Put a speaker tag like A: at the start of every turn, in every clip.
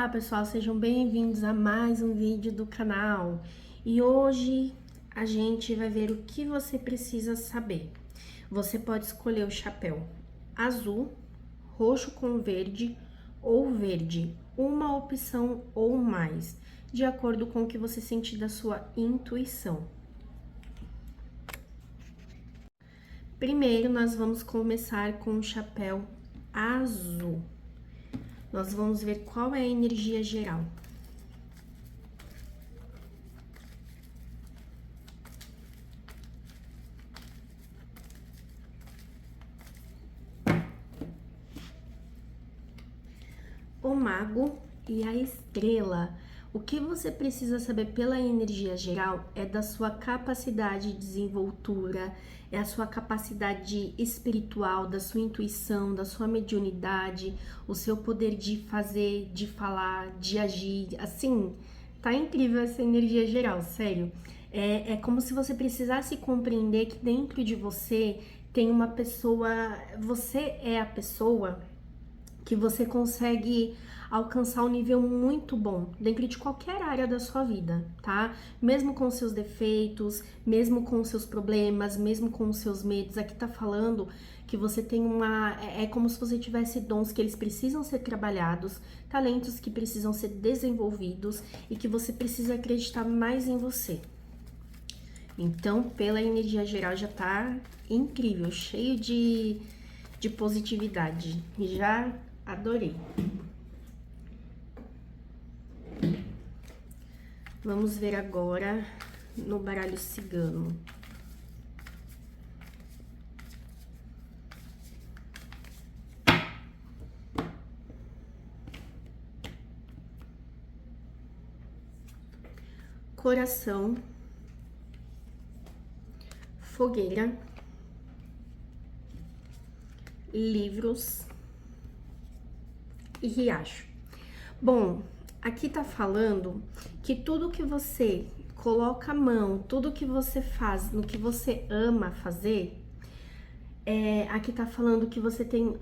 A: Olá pessoal, sejam bem-vindos a mais um vídeo do canal. E hoje a gente vai ver o que você precisa saber. Você pode escolher o chapéu azul, roxo com verde ou verde, uma opção ou mais, de acordo com o que você sentir da sua intuição. Primeiro, nós vamos começar com o chapéu azul. Nós vamos ver qual é a energia geral. O mago e a estrela. O que você precisa saber pela energia geral é da sua capacidade de desenvoltura, é a sua capacidade espiritual, da sua intuição, da sua mediunidade, o seu poder de fazer, de falar, de agir. Assim, tá incrível essa energia geral, sério. É como se você precisasse compreender que dentro de você tem uma pessoa, você é a pessoa que você consegue alcançar um nível muito bom dentro de qualquer área da sua vida, tá? Mesmo com seus defeitos, mesmo com seus problemas, mesmo com os seus medos, aqui tá falando que você tem uma... É como se você tivesse dons que eles precisam ser trabalhados, talentos que precisam ser desenvolvidos e que você precisa acreditar mais em você. Então, pela energia geral, já tá incrível, cheio de positividade. Já adorei. Vamos ver agora no baralho cigano. Coração, fogueira, livros e riacho. Bom, aqui tá falando que tudo que você coloca a mão, tudo que você faz, no que você ama fazer, aqui tá falando que você tem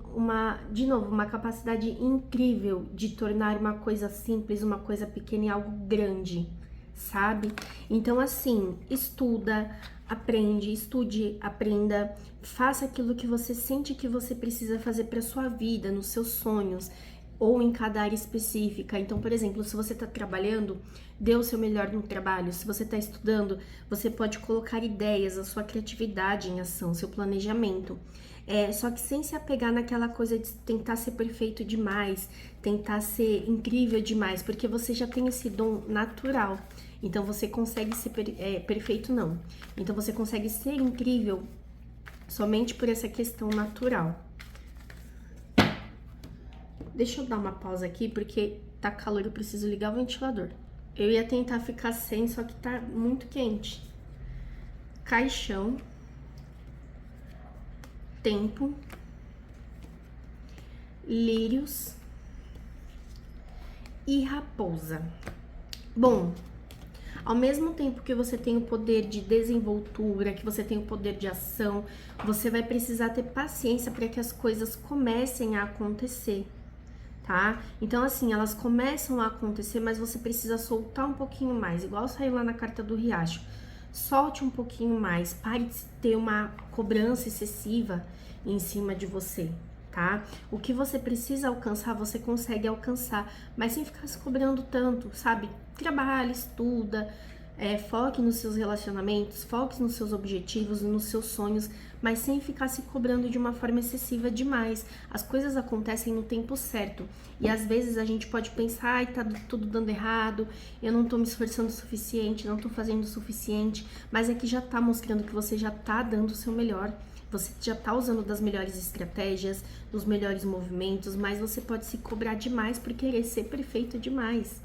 A: de novo, uma capacidade incrível de tornar uma coisa simples, uma coisa pequena em algo grande, sabe? Então, assim, estuda, aprende, estude, aprenda, faça aquilo que você sente que você precisa fazer para sua vida, nos seus sonhos, ou em cada área específica. Então, por exemplo, se você está trabalhando, dê o seu melhor no trabalho. Se você está estudando, você pode colocar ideias, a sua criatividade em ação, seu planejamento. Só que sem se apegar naquela coisa de tentar ser perfeito demais, tentar ser incrível demais, porque você já tem esse dom natural. Então, você consegue ser perfeito, não. Então, você consegue ser incrível somente por essa questão natural. Deixa eu dar uma pausa aqui, porque tá calor, eu preciso ligar o ventilador. Eu ia tentar ficar sem, só que tá muito quente. Caixão. Tempo. Lírios. E raposa. Bom, ao mesmo tempo que você tem o poder de desenvoltura, que você tem o poder de ação, você vai precisar ter paciência para que as coisas comecem a acontecer. Tá? Então, assim, elas começam a acontecer, mas você precisa soltar um pouquinho mais, igual saiu lá na carta do Riacho. Solte um pouquinho mais, pare de ter uma cobrança excessiva em cima de você, tá? O que você precisa alcançar, você consegue alcançar, mas sem ficar se cobrando tanto, sabe? Trabalhe, estuda, foque nos seus relacionamentos, foque nos seus objetivos, nos seus sonhos, mas sem ficar se cobrando de uma forma excessiva demais. As coisas acontecem no tempo certo e às vezes a gente pode pensar, ai, tá tudo dando errado, eu não tô me esforçando o suficiente, não tô fazendo o suficiente, mas é que já tá mostrando que você já tá dando o seu melhor. Você já tá usando das melhores estratégias, dos melhores movimentos, mas você pode se cobrar demais por querer ser perfeito demais.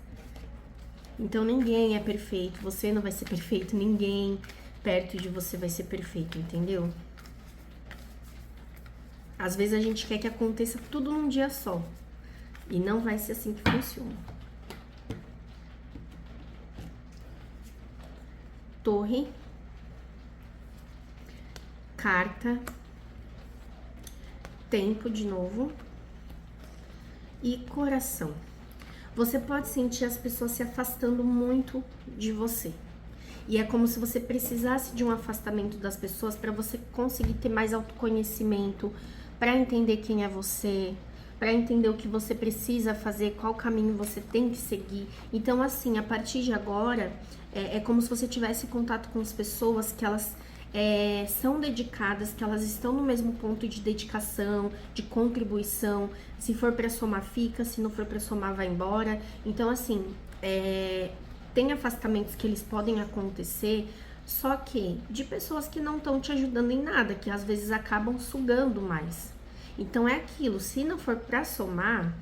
A: Então ninguém é perfeito, você não vai ser perfeito, ninguém perto de você vai ser perfeito, entendeu? Às vezes a gente quer que aconteça tudo num dia só, e não vai ser assim que funciona. Torre, carta, tempo de novo e coração. você pode sentir as pessoas se afastando muito de você. E é como se você precisasse de um afastamento das pessoas para você conseguir ter mais autoconhecimento, para entender quem é você, para entender o que você precisa fazer, qual caminho você tem que seguir. Então, assim, a partir de agora, é como se você tivesse contato com as pessoas que elas são dedicadas, que elas estão no mesmo ponto de dedicação, de contribuição. Se for para somar, fica. Se não for para somar, vai embora. Então, assim, tem afastamentos que eles podem acontecer, só que de pessoas que não estão te ajudando em nada, que às vezes acabam sugando mais. Então, é aquilo. Se não for para somar,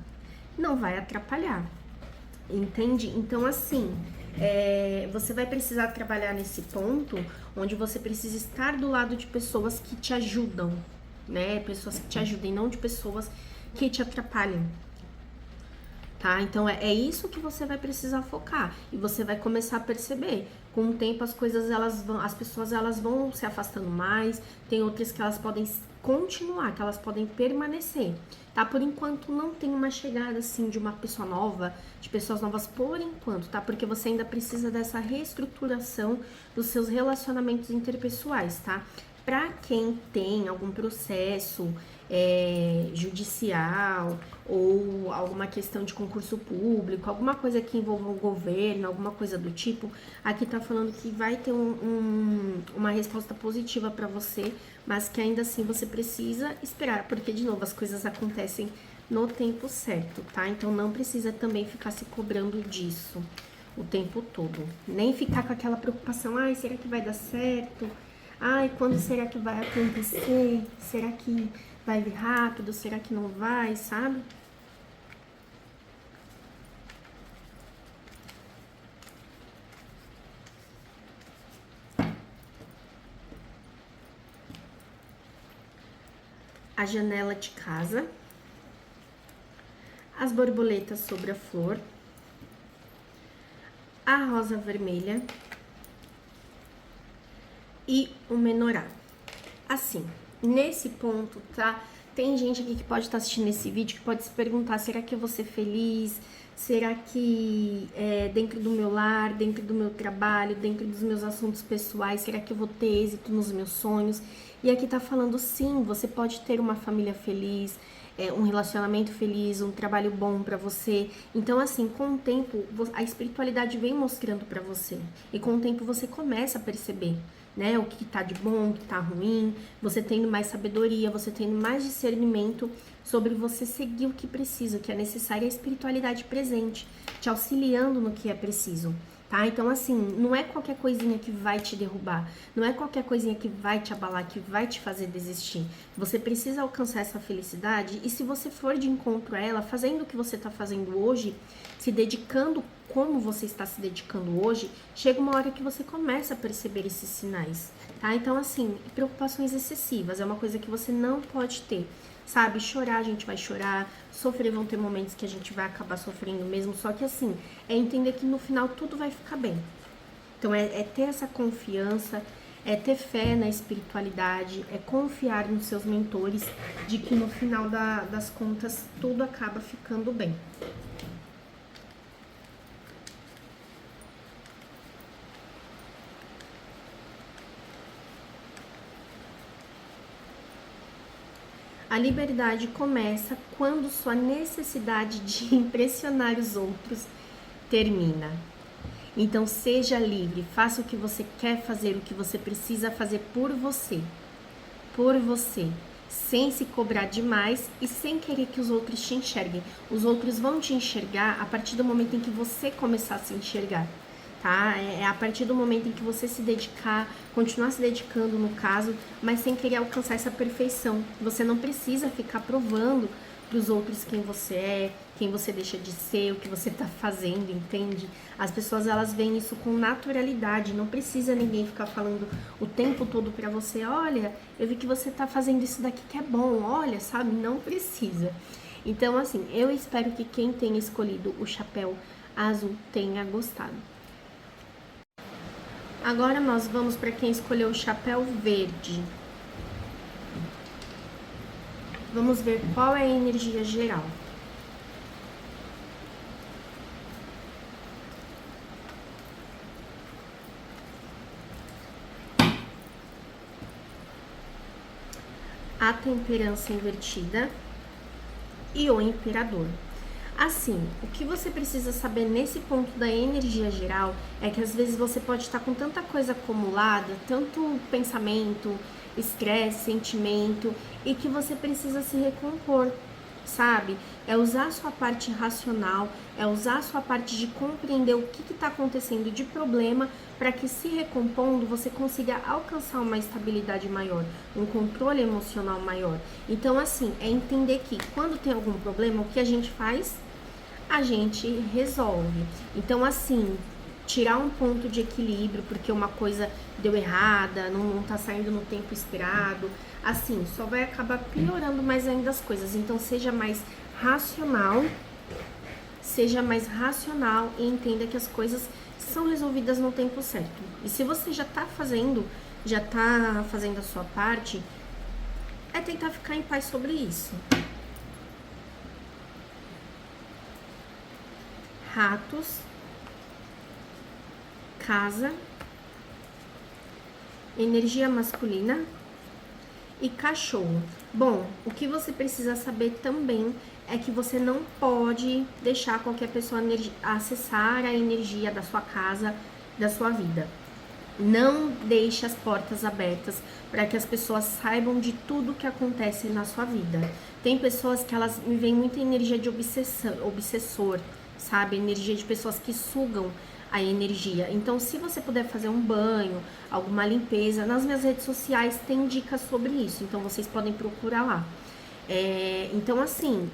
A: não vai atrapalhar. Entende? Então, assim, você vai precisar trabalhar nesse ponto onde você precisa estar do lado de pessoas que te ajudam, né? Pessoas que te ajudem, não de pessoas que te atrapalhem, tá? Então, é isso que você vai precisar focar. E você vai começar a perceber. Com o tempo, as pessoas elas vão se afastando mais. Tem outras que elas podem continuar, que elas podem permanecer, tá? Por enquanto não tem uma chegada assim de uma pessoa nova, de pessoas novas por enquanto, tá? Porque você ainda precisa dessa reestruturação dos seus relacionamentos interpessoais, tá? Pra quem tem algum processo judicial ou alguma questão de concurso público, alguma coisa que envolva o governo, alguma coisa do tipo, aqui tá falando que vai ter uma resposta positiva pra você, mas que ainda assim você precisa esperar, porque de novo as coisas acontecem no tempo certo, tá? Então não precisa também ficar se cobrando disso o tempo todo, nem ficar com aquela preocupação, ai, será que vai dar certo? Ai, quando será que vai acontecer? Será que vai vir rápido? Será que não vai, sabe? A janela de casa, as borboletas sobre a flor, a rosa vermelha e o menorá. Assim, nesse ponto, tá? Tem gente aqui que pode estar assistindo esse vídeo que pode se perguntar, será que eu vou ser feliz? Será que dentro do meu lar, dentro do meu trabalho, dentro dos meus assuntos pessoais, será que eu vou ter êxito nos meus sonhos? E aqui tá falando, sim, você pode ter uma família feliz, um relacionamento feliz, um trabalho bom pra você. Então, assim, com o tempo, a espiritualidade vem mostrando pra você. E com o tempo você começa a perceber, né, o que tá de bom, o que tá ruim, você tendo mais sabedoria, você tendo mais discernimento sobre você seguir o que precisa, o que é necessário, a espiritualidade presente, te auxiliando no que é preciso, tá? Então, assim, não é qualquer coisinha que vai te derrubar, não é qualquer coisinha que vai te abalar, que vai te fazer desistir. Você precisa alcançar essa felicidade e se você for de encontro a ela, fazendo o que você tá fazendo hoje, se dedicando como você está se dedicando hoje, chega uma hora que você começa a perceber esses sinais, tá? Então, assim, preocupações excessivas é uma coisa que você não pode ter, sabe? Chorar, a gente vai chorar, sofrer, vão ter momentos que a gente vai acabar sofrendo mesmo, só que, assim, é entender que no final tudo vai ficar bem. Então, é ter essa confiança, é ter fé na espiritualidade, é confiar nos seus mentores, de que no final das contas tudo acaba ficando bem. A liberdade começa quando sua necessidade de impressionar os outros termina. Então seja livre, faça o que você quer fazer, o que você precisa fazer por você, sem se cobrar demais e sem querer que os outros te enxerguem. Os outros vão te enxergar a partir do momento em que você começar a se enxergar. Tá? É a partir do momento em que você se dedicar, continuar se dedicando no caso, mas sem querer alcançar essa perfeição. Você não precisa ficar provando para os outros quem você é, quem você deixa de ser, o que você tá fazendo, entende? As pessoas, elas veem isso com naturalidade, não precisa ninguém ficar falando o tempo todo para você, olha, eu vi que você tá fazendo isso daqui que é bom, olha, sabe? Não precisa. Então, assim, eu espero que quem tenha escolhido o chapéu azul tenha gostado. Agora nós vamos para quem escolheu o chapéu verde. Vamos ver qual é a energia geral. a temperança invertida e o imperador. Assim, o que você precisa saber nesse ponto da energia geral é que às vezes você pode estar com tanta coisa acumulada, tanto pensamento, estresse, sentimento, e que você precisa se recompor, sabe? É usar a sua parte racional, é usar a sua parte de compreender o que está acontecendo de problema para que, se recompondo, você consiga alcançar uma estabilidade maior, um controle emocional maior. Então, assim, é entender que quando tem algum problema, o que a gente faz? A gente resolve. Então, assim, tirar um ponto de equilíbrio, porque uma coisa deu errada, não tá saindo no tempo esperado, assim, só vai acabar piorando mais ainda as coisas. Então, seja mais racional e entenda que as coisas são resolvidas no tempo certo. E se você já tá fazendo a sua parte, é tentar ficar em paz sobre isso. Ratos, casa, energia masculina e cachorro. Bom, o que você precisa saber também é que você não pode deixar qualquer pessoa acessar a energia da sua casa, da sua vida. Não deixe as portas abertas para que as pessoas saibam de tudo que acontece na sua vida. Tem pessoas que elas me veem muita energia de obsessor, sabe? Energia de pessoas que sugam a energia. Então, se você puder fazer um banho, alguma limpeza, nas minhas redes sociais tem dicas sobre isso. Então, vocês podem procurar lá. Então, assim,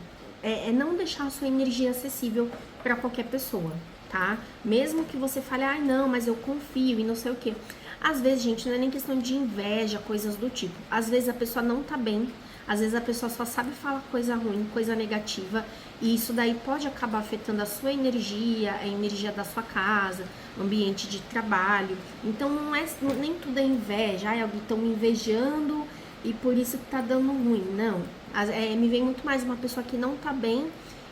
A: não deixar a sua energia acessível para qualquer pessoa, tá? Mesmo que você fale, ai, não, mas eu confio e não sei o quê. Às vezes, gente, não é nem questão de inveja, coisas do tipo. Às vezes a pessoa não tá bem, às vezes a pessoa só sabe falar coisa ruim, coisa negativa, e isso daí pode acabar afetando a sua energia, a energia da sua casa, ambiente de trabalho. Então, nem tudo é inveja, ai, alguém tão me invejando e por isso que tá dando ruim. Não, me vem muito mais uma pessoa que não tá bem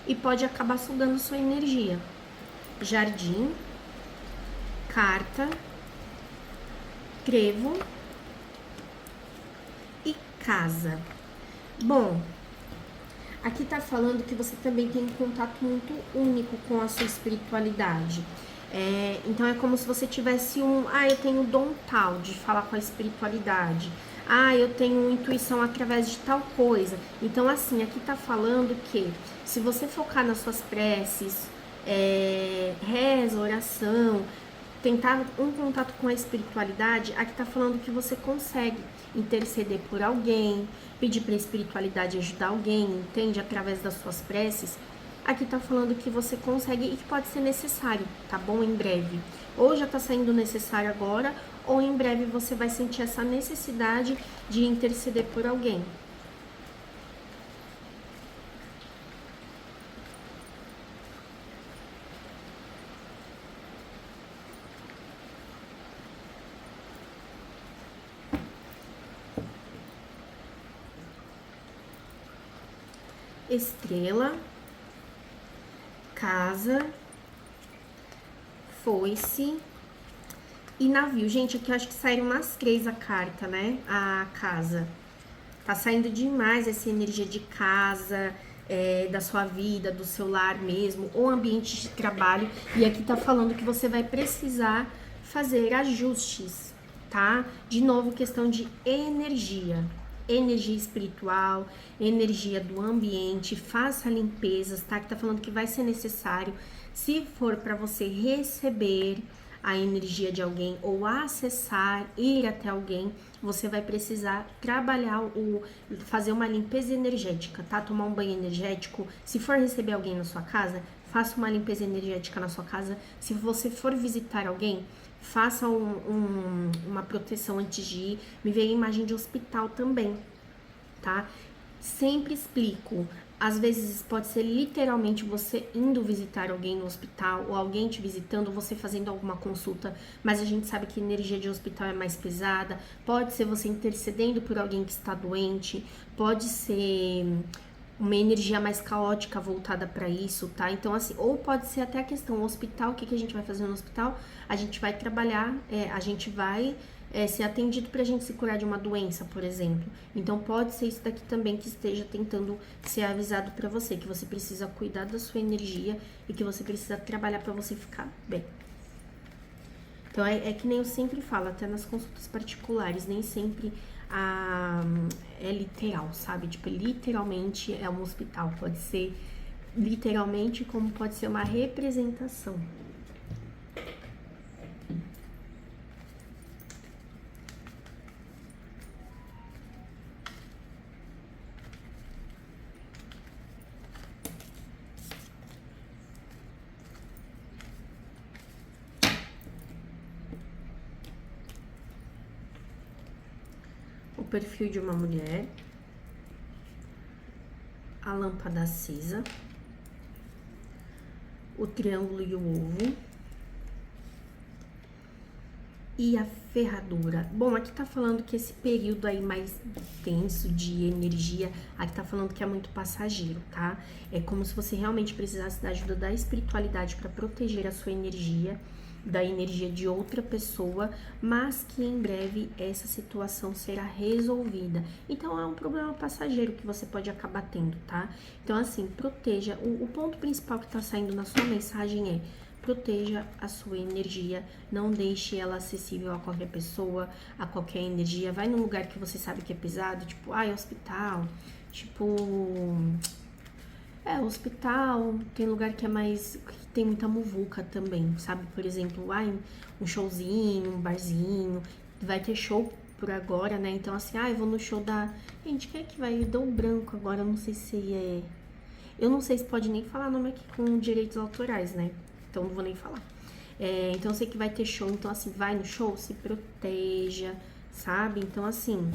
A: e pode acabar sugando sua energia. Jardim, carta, trevo e casa. Bom, aqui tá falando que você também tem um contato muito único com a sua espiritualidade. Então é como se você tivesse eu tenho dom tal de falar com a espiritualidade. Eu tenho intuição através de tal coisa. Então, assim, aqui tá falando que se você focar nas suas preces, reza, oração, tentar um contato com a espiritualidade, aqui tá falando que você consegue interceder por alguém, pedir para a espiritualidade ajudar alguém, entende? Através das suas preces. Aqui tá falando que você consegue e que pode ser necessário, tá bom? Em breve. Ou já tá saindo necessário agora, ou em breve você vai sentir essa necessidade de interceder por alguém. Estrela, casa, foice e navio. Gente, aqui eu acho que saíram umas 3 a carta, né? A casa. Tá saindo demais essa energia de casa, da sua vida, do seu lar mesmo, ou ambiente de trabalho. E aqui tá falando que você vai precisar fazer ajustes, tá? De novo, questão de energia espiritual, energia do ambiente, faça limpezas, tá? Que tá falando que vai ser necessário, se for para você receber a energia de alguém ou acessar, ir até alguém, você vai precisar trabalhar fazer uma limpeza energética, tá? Tomar um banho energético. Se for receber alguém na sua casa, faça uma limpeza energética na sua casa. Se você for visitar alguém, faça uma proteção antes de ir. Me veio a imagem de hospital também, tá? Sempre explico. Às vezes pode ser literalmente você indo visitar alguém no hospital, ou alguém te visitando, você fazendo alguma consulta, mas a gente sabe que a energia de hospital é mais pesada. Pode ser você intercedendo por alguém que está doente, pode ser uma energia mais caótica voltada para isso, tá? Então, assim, ou pode ser até a questão hospital. O que a gente vai fazer no hospital? A gente vai trabalhar, a gente vai ser atendido pra gente se curar de uma doença, por exemplo. Então pode ser isso daqui também que esteja tentando ser avisado pra você, que você precisa cuidar da sua energia e que você precisa trabalhar pra você ficar bem. Então é que nem eu sempre falo, até nas consultas particulares, nem sempre é literal, sabe? Tipo, literalmente é um hospital, pode ser literalmente como pode ser uma representação. O perfil de uma mulher, a lâmpada acesa, o triângulo e o ovo e a ferradura. Bom, aqui tá falando que esse período aí mais tenso de energia, aqui tá falando que é muito passageiro, tá? É como se você realmente precisasse da ajuda da espiritualidade para proteger a sua energia, da energia de outra pessoa, mas que em breve essa situação será resolvida. Então é um problema passageiro que você pode acabar tendo, tá? Então assim, proteja. O ponto principal que tá saindo na sua mensagem é: proteja a sua energia, não deixe ela acessível a qualquer pessoa, a qualquer energia. Vai num lugar que você sabe que é pesado, tipo, hospital, tipo... hospital, tem lugar que é mais... que tem muita muvuca também, sabe? Por exemplo, um showzinho, um barzinho, vai ter show por agora, né? Então, assim, eu vou no show da... Gente, quem é que vai? Deu branco agora, eu não sei se é... Eu não sei se pode nem falar nome aqui com direitos autorais, né? Então, não vou nem falar. Então, eu sei que vai ter show, então, assim, vai no show, se proteja, sabe? Então, assim,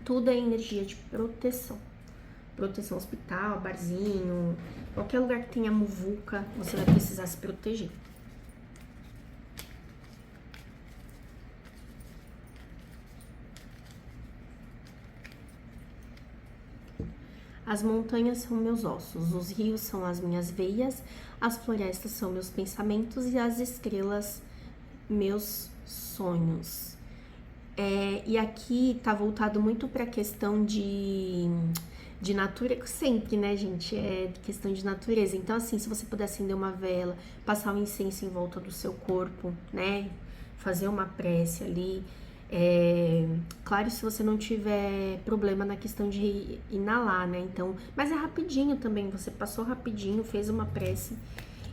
A: tudo é energia de proteção. Proteção hospital, barzinho, qualquer lugar que tenha muvuca, você vai precisar se proteger. As montanhas são meus ossos, os rios são as minhas veias, as florestas são meus pensamentos e as estrelas meus sonhos. E aqui tá voltado muito para a questão de natureza, sempre, né, gente? É questão de natureza. Então, assim, se você puder acender uma vela, passar um incenso em volta do seu corpo, né? Fazer uma prece ali. Claro, se você não tiver problema na questão de inalar, né? Então, mas é rapidinho também. Você passou rapidinho, fez uma prece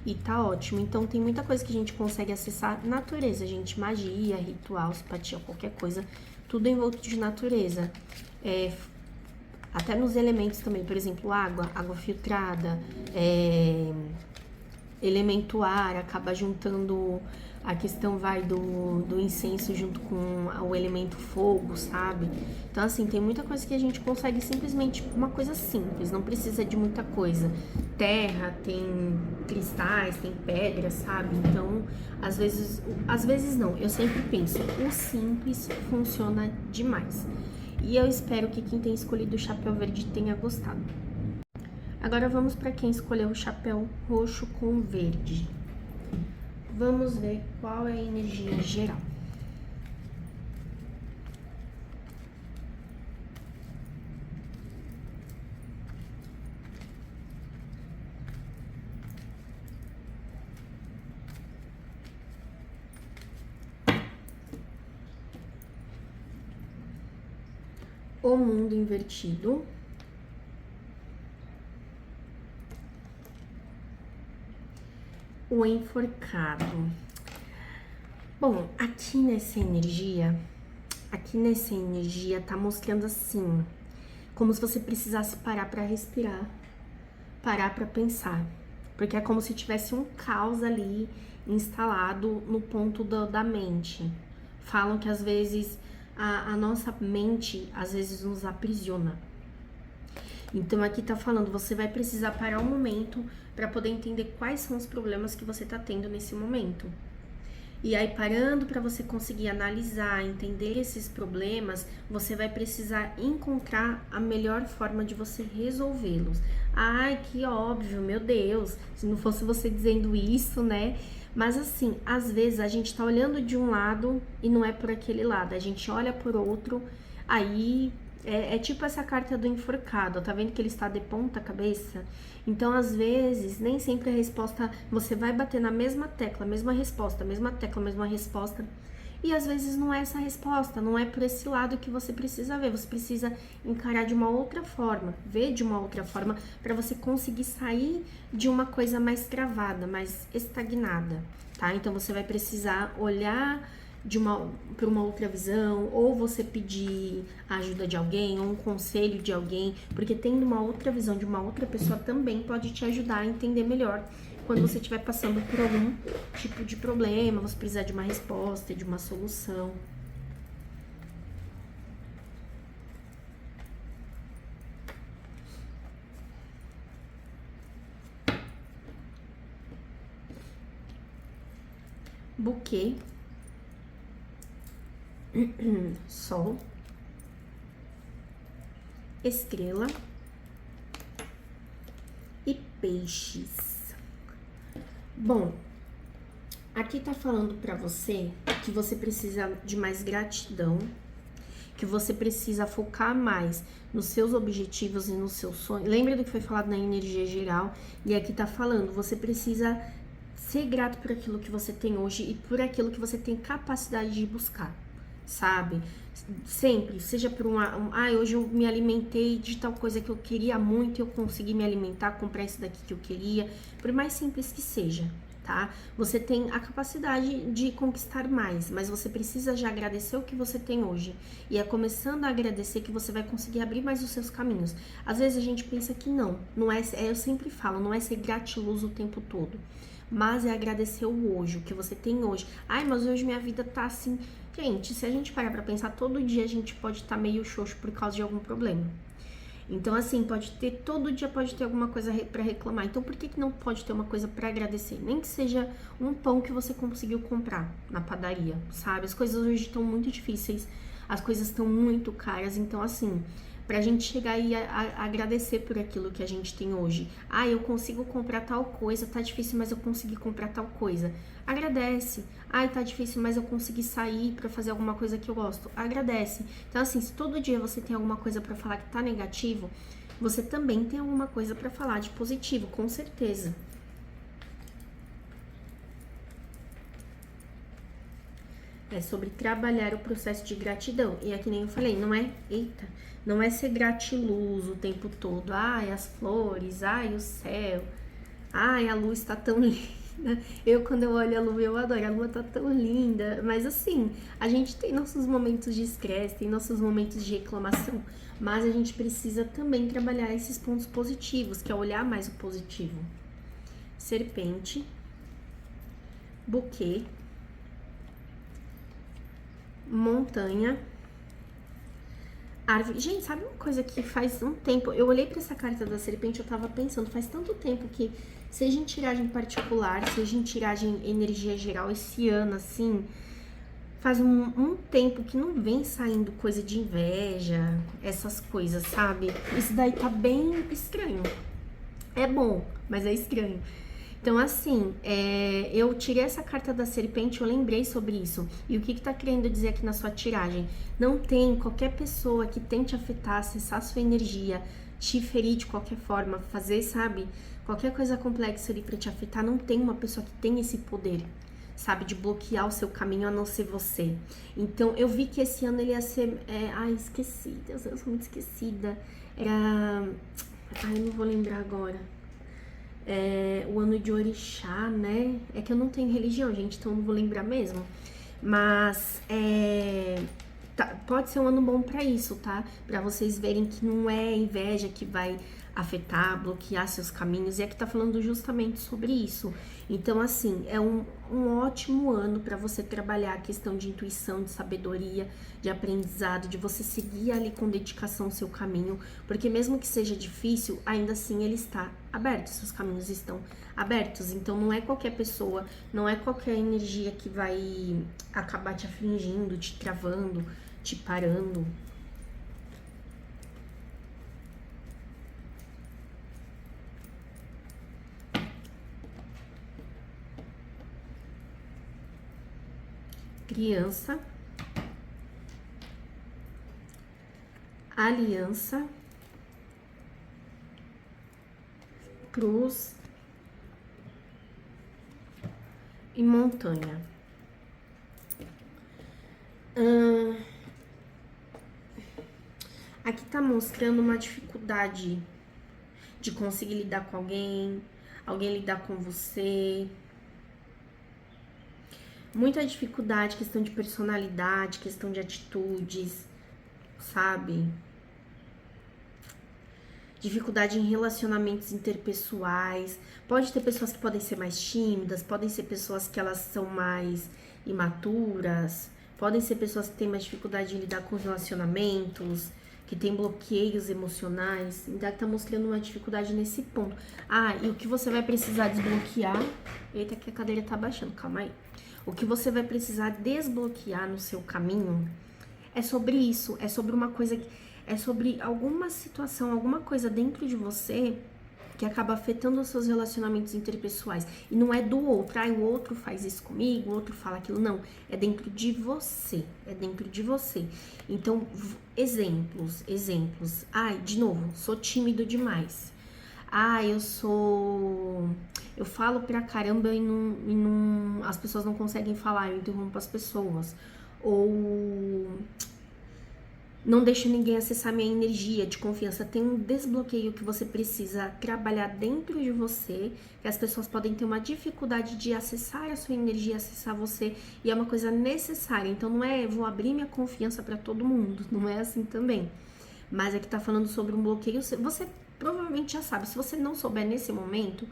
A: e tá ótimo. Então, tem muita coisa que a gente consegue acessar natureza, gente. Magia, ritual, simpatia, qualquer coisa. Tudo envolto de natureza. Até nos elementos também, por exemplo, água filtrada, elemento ar, acaba juntando a questão do incenso junto com o elemento fogo, sabe? Então, assim, tem muita coisa que a gente consegue simplesmente, uma coisa simples, não precisa de muita coisa. Terra, tem cristais, tem pedras, sabe? Então, às vezes não, eu sempre penso, o simples funciona demais. E eu espero que quem tem escolhido o chapéu verde tenha gostado. Agora vamos para quem escolheu o chapéu roxo com verde. Vamos ver qual é a energia geral. O mundo invertido. O enforcado. Bom, aqui nessa energia tá mostrando assim, como se você precisasse parar pra respirar, parar pra pensar, porque é como se tivesse um caos ali instalado no ponto da mente. Falam que às vezes a nossa mente às vezes nos aprisiona. Então aqui tá falando, você vai precisar parar um momento para poder entender quais são os problemas que você tá tendo nesse momento. E aí, parando para você conseguir analisar, entender esses problemas, você vai precisar encontrar a melhor forma de você resolvê-los. Ai, que óbvio, meu Deus, se não fosse você dizendo isso, né? Mas assim, às vezes a gente tá olhando de um lado e não é por aquele lado, a gente olha por outro, aí é tipo essa carta do enforcado, tá vendo que ele está de ponta cabeça? Então, às vezes, nem sempre a resposta, você vai bater na mesma tecla, mesma resposta, mesma tecla, mesma resposta, e às vezes não é essa resposta, não é por esse lado que você precisa ver, você precisa encarar de uma outra forma, ver de uma outra forma, para você conseguir sair de uma coisa mais travada, mais estagnada, tá? Então você vai precisar olhar para uma outra visão, ou você pedir a ajuda de alguém, ou um conselho de alguém, porque tendo uma outra visão de uma outra pessoa também pode te ajudar a entender melhor quando você estiver passando por algum tipo de problema, você precisar de uma resposta, de uma solução. Buquê, sol, estrela e peixes. Bom, aqui tá falando pra você que você precisa de mais gratidão, que você precisa focar mais nos seus objetivos e nos seus sonhos. Lembra do que foi falado na energia geral? E aqui tá falando, você precisa ser grato por aquilo que você tem hoje e por aquilo que você tem capacidade de buscar, sabe? Sempre, seja por hoje eu me alimentei de tal coisa que eu queria muito e eu consegui me alimentar, comprar isso daqui que eu queria, por mais simples que seja, tá? Você tem a capacidade de conquistar mais, mas você precisa já agradecer o que você tem hoje. E é começando a agradecer que você vai conseguir abrir mais os seus caminhos. Às vezes a gente pensa que não é, eu sempre falo, não é ser gratiluz o tempo todo, mas é agradecer o hoje, o que você tem hoje. Ai, mas hoje minha vida tá assim. Gente, se a gente parar pra pensar, todo dia a gente pode estar meio xoxo por causa de algum problema. Então, assim, todo dia pode ter alguma coisa pra reclamar. Então, por que não pode ter uma coisa pra agradecer? Nem que seja um pão que você conseguiu comprar na padaria, sabe? As coisas hoje estão muito difíceis, as coisas estão muito caras. Então, assim, pra gente chegar e agradecer por aquilo que a gente tem hoje. Ah, eu consigo comprar tal coisa, tá difícil, mas eu consegui comprar tal coisa. Agradece. Ai, tá difícil, mas eu consegui sair pra fazer alguma coisa que eu gosto. Agradece. Então, assim, se todo dia você tem alguma coisa pra falar que tá negativo, você também tem alguma coisa pra falar de positivo, com certeza. É sobre trabalhar o processo de gratidão. E é que nem eu falei, não é ser gratiluz o tempo todo. Ai, as flores, ai, o céu, ai, a luz tá tão linda. Quando eu olho a lua, eu adoro, a lua tá tão linda. Mas assim, a gente tem nossos momentos de estresse, tem nossos momentos de reclamação. Mas a gente precisa também trabalhar esses pontos positivos, que é olhar mais o positivo. Serpente, buquê, montanha, árvore. Gente, sabe uma coisa que faz um tempo, eu olhei pra essa carta da serpente, eu tava pensando, faz tanto tempo que, seja em tiragem particular, seja em tiragem energia geral, esse ano, assim, faz um tempo que não vem saindo coisa de inveja, essas coisas, sabe? Isso daí tá bem estranho. É bom, mas é estranho. Então, assim, eu tirei essa carta da serpente, eu lembrei sobre isso. E o que tá querendo dizer aqui na sua tiragem? Não tem qualquer pessoa que tente afetar, acessar sua energia, te ferir de qualquer forma, fazer, sabe? Qualquer coisa complexa ali pra te afetar, não tem uma pessoa que tem esse poder, sabe? De bloquear o seu caminho a não ser você. Então, eu vi que esse ano ele ia ser... ai, esqueci, Deus, eu sou muito esquecida. Era... ai, não vou lembrar agora. O ano de orixá, né? É que eu não tenho religião, gente, então não vou lembrar mesmo. Mas pode ser um ano bom pra isso, tá? Pra vocês verem que não é inveja que vai afetar, bloquear seus caminhos. E aqui tá falando justamente sobre isso. Então, assim, é um ótimo ano pra você trabalhar a questão de intuição, de sabedoria, de aprendizado, de você seguir ali com dedicação o seu caminho, porque mesmo que seja difícil, ainda assim ele está aberto, seus caminhos estão abertos. Então não é qualquer pessoa, não é qualquer energia que vai acabar te afligindo, te travando, te parando. criança, aliança, cruz e montanha. Aqui tá mostrando uma dificuldade de conseguir lidar com alguém, alguém lidar com você. Muita dificuldade, questão de personalidade, questão de atitudes, sabe? Dificuldade em relacionamentos interpessoais. Pode ter pessoas que podem ser mais tímidas, podem ser pessoas que elas são mais imaturas, podem ser pessoas que têm mais dificuldade em lidar com relacionamentos, que tem bloqueios emocionais. Então tá mostrando uma dificuldade nesse ponto. E o que você vai precisar desbloquear... Eita, que a cadeira tá baixando, calma aí. O que você vai precisar desbloquear no seu caminho é sobre isso, é sobre uma coisa, é sobre alguma situação, alguma coisa dentro de você que acaba afetando os seus relacionamentos interpessoais. E não é do outro, o outro faz isso comigo, o outro fala aquilo, não. É dentro de você, é dentro de você. Então, exemplos. De novo, sou tímido demais. Eu falo pra caramba e as pessoas não conseguem falar, eu interrompo as pessoas. Ou não deixo ninguém acessar minha energia de confiança. Tem um desbloqueio que você precisa trabalhar dentro de você, que as pessoas podem ter uma dificuldade de acessar a sua energia, acessar você, e é uma coisa necessária. Então não é vou abrir minha confiança pra todo mundo, não é assim também. Mas aqui tá falando sobre um bloqueio, você provavelmente já sabe. Se você não souber nesse momento,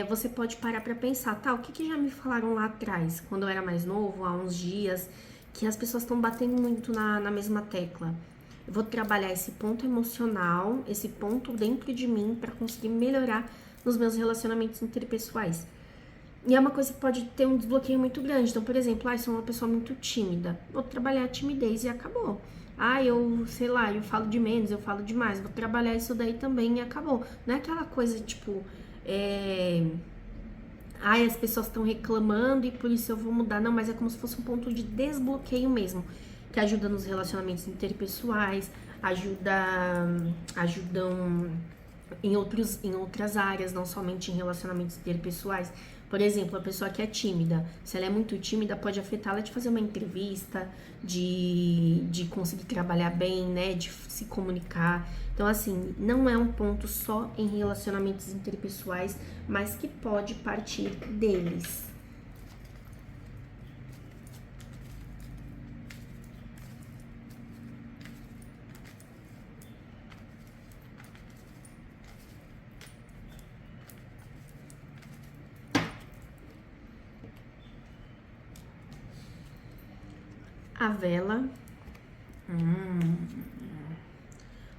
A: você pode parar pra pensar, o que já me falaram lá atrás, quando eu era mais novo, há uns dias, que as pessoas estão batendo muito na mesma tecla. Eu vou trabalhar esse ponto emocional, esse ponto dentro de mim para conseguir melhorar nos meus relacionamentos interpessoais. E é uma coisa que pode ter um desbloqueio muito grande. Então, por exemplo, eu sou uma pessoa muito tímida. Vou trabalhar a timidez e acabou. Eu falo de menos, eu falo demais. Vou trabalhar isso daí também e acabou. Não é aquela coisa, tipo... as pessoas estão reclamando e por isso eu vou mudar. Não, mas é como se fosse um ponto de desbloqueio mesmo, que ajuda nos relacionamentos interpessoais, ajudam em outras áreas, não somente em relacionamentos interpessoais. Por exemplo, a pessoa que é tímida, se ela é muito tímida, pode afetá-la de fazer uma entrevista, de conseguir trabalhar bem, né, de se comunicar. Então, assim, não é um ponto só em relacionamentos interpessoais, mas que pode partir deles. A vela,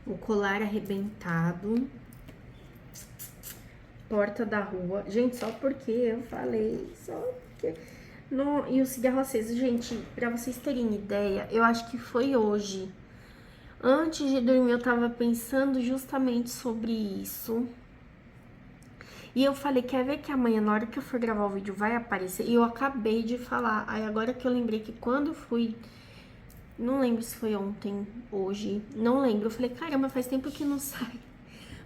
A: o colar arrebentado, porta da rua. Gente, só porque eu falei, só porque... E o cigarro aceso, gente, pra vocês terem ideia, eu acho que foi hoje. Antes de dormir, eu tava pensando justamente sobre isso. E eu falei, quer ver que amanhã, na hora que eu for gravar o vídeo, vai aparecer? E eu acabei de falar. Aí agora que eu lembrei que quando eu fui... Não lembro se foi ontem, hoje, não lembro. Eu falei, caramba, faz tempo que não sai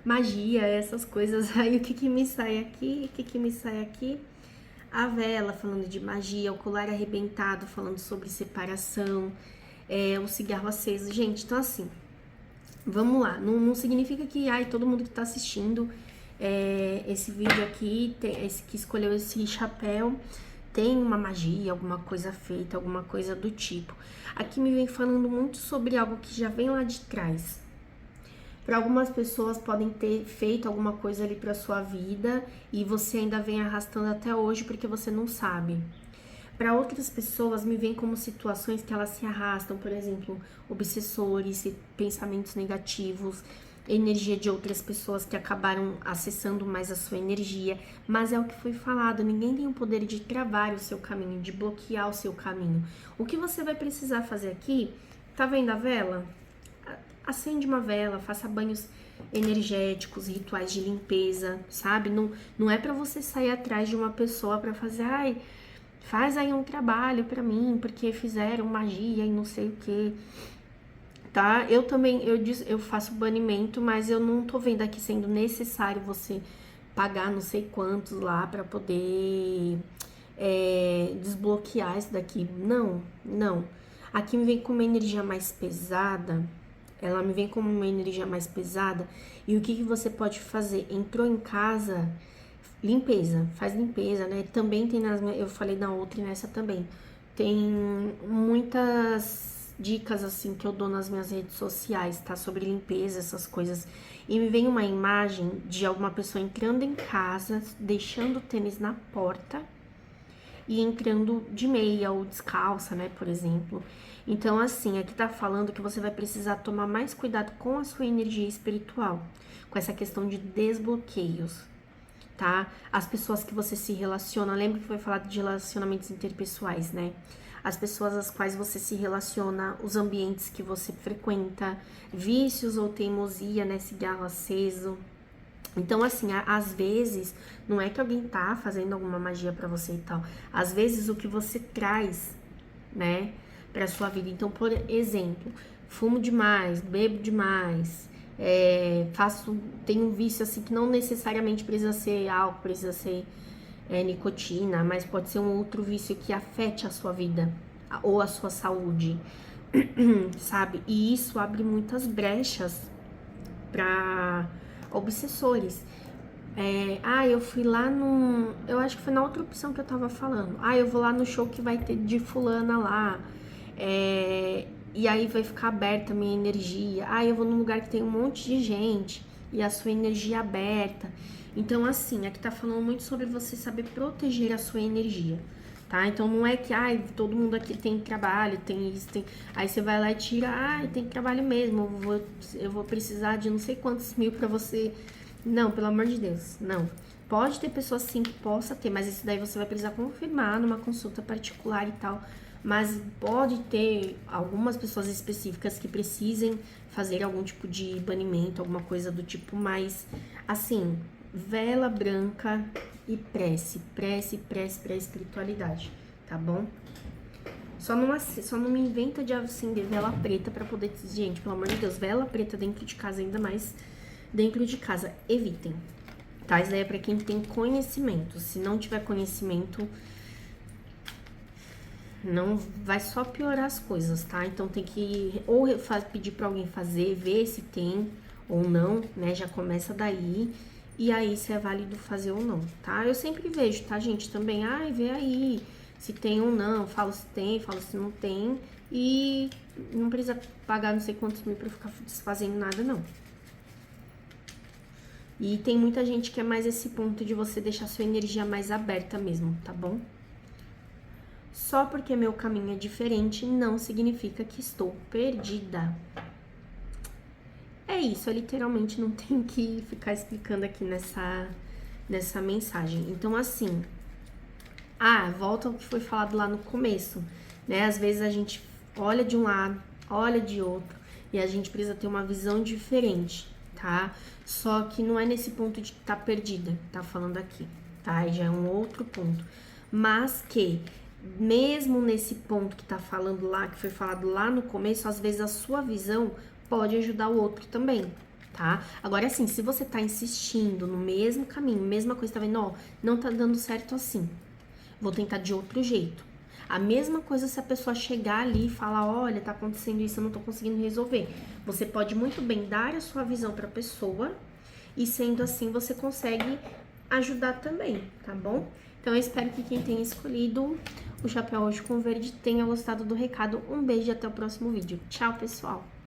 A: magia, essas coisas. Aí o que me sai aqui? O que me sai aqui? A vela falando de magia, o colar arrebentado falando sobre separação, o cigarro aceso. Gente, então assim, vamos lá. Não significa que todo mundo que tá assistindo esse vídeo aqui, esse que escolheu esse chapéu, tem uma magia, alguma coisa feita, alguma coisa do tipo. Aqui me vem falando muito sobre algo que já vem lá de trás. Para algumas pessoas podem ter feito alguma coisa ali para sua vida e você ainda vem arrastando até hoje porque você não sabe. Para outras pessoas me vem como situações que elas se arrastam, por exemplo, obsessores, pensamentos negativos, energia de outras pessoas que acabaram acessando mais a sua energia, mas é o que foi falado, ninguém tem o poder de travar o seu caminho, de bloquear o seu caminho. O que você vai precisar fazer aqui, tá vendo a vela? Acende uma vela, faça banhos energéticos, rituais de limpeza, sabe? Não é pra você sair atrás de uma pessoa pra fazer, faz aí um trabalho pra mim, porque fizeram magia e não sei o que, tá? Eu também, eu faço banimento, mas eu não tô vendo aqui sendo necessário você pagar não sei quantos lá pra poder desbloquear isso daqui. Não, não. Aqui me vem com uma energia mais pesada. Ela me vem como uma energia mais pesada. E o que que você pode fazer? Entrou em casa, limpeza, faz limpeza, né? Também tem eu falei na outra e nessa também. Tem muitas dicas assim que eu dou nas minhas redes sociais, tá? Sobre limpeza, essas coisas. E me vem uma imagem de alguma pessoa entrando em casa, deixando o tênis na porta e entrando de meia ou descalça, né, por exemplo. Então, assim, aqui tá falando que você vai precisar tomar mais cuidado com a sua energia espiritual, com essa questão de desbloqueios, tá? As pessoas que você se relaciona, lembra que foi falado de relacionamentos interpessoais, né? As pessoas às quais você se relaciona, os ambientes que você frequenta, vícios ou teimosia, né, cigarro aceso. Então, assim, às vezes, não é que alguém tá fazendo alguma magia pra você e tal. Às vezes, o que você traz, né, pra sua vida. Então, por exemplo, fumo demais, bebo demais, tenho um vício, assim, que não necessariamente precisa ser álcool, precisa ser nicotina, mas pode ser um outro vício que afete a sua vida ou a sua saúde, sabe? E isso abre muitas brechas para obsessores. Eu fui lá no. Eu acho que foi na outra opção que eu tava falando. Eu vou lá no show que vai ter de fulana lá. E aí vai ficar aberta a minha energia. Eu vou num lugar que tem um monte de gente e a sua energia aberta. Então, assim, aqui tá falando muito sobre você saber proteger a sua energia, tá? Então, não é que, todo mundo aqui tem trabalho, tem isso, tem... Aí você vai lá e tira, tem trabalho mesmo, eu vou precisar de não sei quantos mil pra você... Não, pelo amor de Deus, não. Pode ter pessoas sim que possa ter, mas isso daí você vai precisar confirmar numa consulta particular e tal. Mas pode ter algumas pessoas específicas que precisem fazer algum tipo de banimento, alguma coisa do tipo, mas assim, vela branca e prece pra espiritualidade, tá bom? Só não me inventa de acender vela preta pra poder... Gente, pelo amor de Deus, vela preta dentro de casa, ainda mais dentro de casa, evitem, tá? Isso daí é pra quem tem conhecimento. Se não tiver conhecimento, não vai só piorar as coisas, tá? Então tem que ou pedir pra alguém fazer, ver se tem ou não, né? Já começa daí. E aí se é válido fazer ou não, tá? Eu sempre vejo, tá, gente? Também, vê aí se tem ou não. Falo se tem, falo se não tem. E não precisa pagar não sei quantos mil pra ficar desfazendo nada, não. E tem muita gente que é mais esse ponto de você deixar sua energia mais aberta mesmo, tá bom? Só porque meu caminho é diferente não significa que estou perdida. É isso, eu literalmente não tenho que ficar explicando aqui nessa mensagem. Então, assim, volta ao que foi falado lá no começo, né? Às vezes a gente olha de um lado, olha de outro, e a gente precisa ter uma visão diferente, tá? Só que não é nesse ponto de estar perdida, tá falando aqui, tá? Já é um outro ponto. Mas que, mesmo nesse ponto que tá falando lá, que foi falado lá no começo, às vezes a sua visão pode ajudar o outro também, tá? Agora, assim, se você tá insistindo no mesmo caminho, mesma coisa, tá vendo? Não tá dando certo assim. Vou tentar de outro jeito. A mesma coisa se a pessoa chegar ali e falar, olha, tá acontecendo isso, eu não tô conseguindo resolver. Você pode muito bem dar a sua visão pra pessoa e sendo assim, você consegue ajudar também, tá bom? Então, eu espero que quem tenha escolhido o Chapéu Hoje com Verde tenha gostado do recado. Um beijo e até o próximo vídeo. Tchau, pessoal!